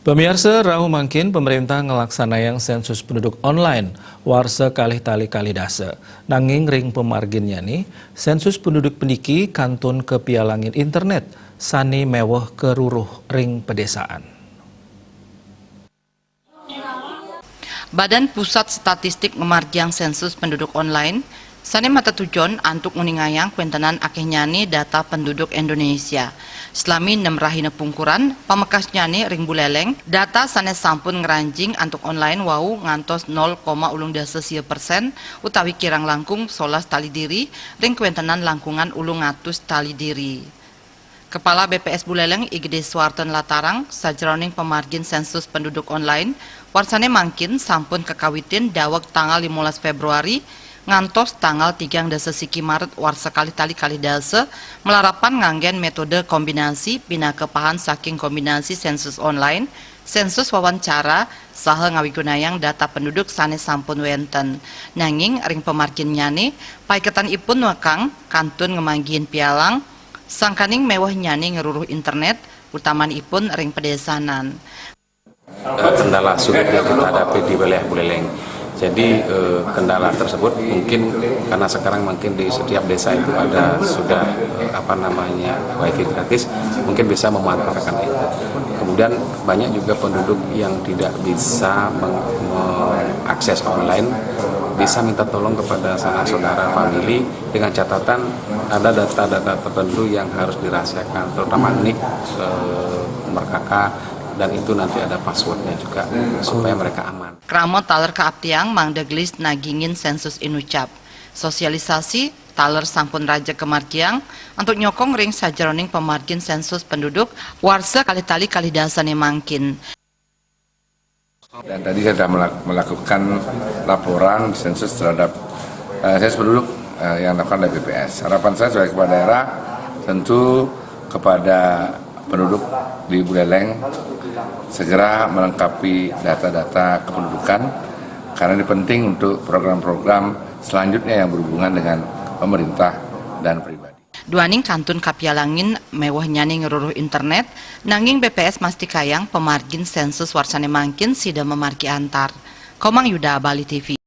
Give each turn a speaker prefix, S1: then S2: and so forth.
S1: Pemirsa, rahu mangkin pemerintah ngelaksanayan sensus penduduk online warsa kalih tali kalidasa. Nanging ring pemarginnya nih, sensus penduduk pendiki kantun ke pialangin internet, sani mewah keruruh ring pedesaan.
S2: Badan Pusat Statistik memargiang sensus penduduk online, sani mata tujon antuk nguningayang kuentenan akeh nyani data penduduk Indonesia. Selami 6 rahina pungkuran, pamekas nyani ring buleleng, data sanes sampun ngeranjing antuk online wau ngantos 0,10% utawi kirang langkung 11 tali diri, ring kuentenan langkungan ulung ngatus tali diri. Kepala BPS Buleleng IGD Suarten Latarang sajroning pemargin sensus penduduk online warsane mangkin sampun kekawitin dawek tanggal 15 Februari ngantos tanggal 3 siki Maret warsa kali tali kali dase melarapan nganggen metode kombinasi pina kepahan saking kombinasi sensus online, sensus wawancara, saha ngawigunayang data penduduk sanes sampun wenten. Nanging ring pemargin nyane paiketan ipun wakang kantun ngemanggiin pialang sangkaning mewah nyani ngeruruh internet, utaman ipun ring pedesanan.
S3: Kendala sulit yang kita hadapi di wilayah Buleleng. Jadi kendala tersebut mungkin karena sekarang mungkin di setiap desa itu ada sudah wifi gratis, mungkin bisa memanfaatkan itu. Kemudian banyak juga penduduk yang tidak bisa mengakses online, bisa minta tolong kepada sanak saudara famili dengan catatan ada data-data tertentu yang harus dirahasiakan, terutama NIK, nomor KK, dan itu nanti ada passwordnya juga supaya mereka aman.
S2: Kramo taler keaptiang mangdeglis nagingin sensus inucap. Sosialisasi taler sampun raja kemargiang untuk nyokong ring sajroning pemargin sensus penduduk warsa kali tali kali dasane mangkin.
S4: Dan tadi saya sudah melakukan laporan sensus terhadap sensus penduduk yang dilakukan oleh BPS. Harapan saya sebagai kepala daerah tentu kepada penduduk di Buleleng segera melengkapi data-data kependudukan karena ini penting untuk program-program selanjutnya yang berhubungan dengan pemerintah dan pribadi.
S2: Duaning kantun kapialangin mewah nyani ngeruruh internet, nanging BPS mastikayang pemargin sensus warsane mangkin sida memargi antar. Komang Yuda, Bali TV.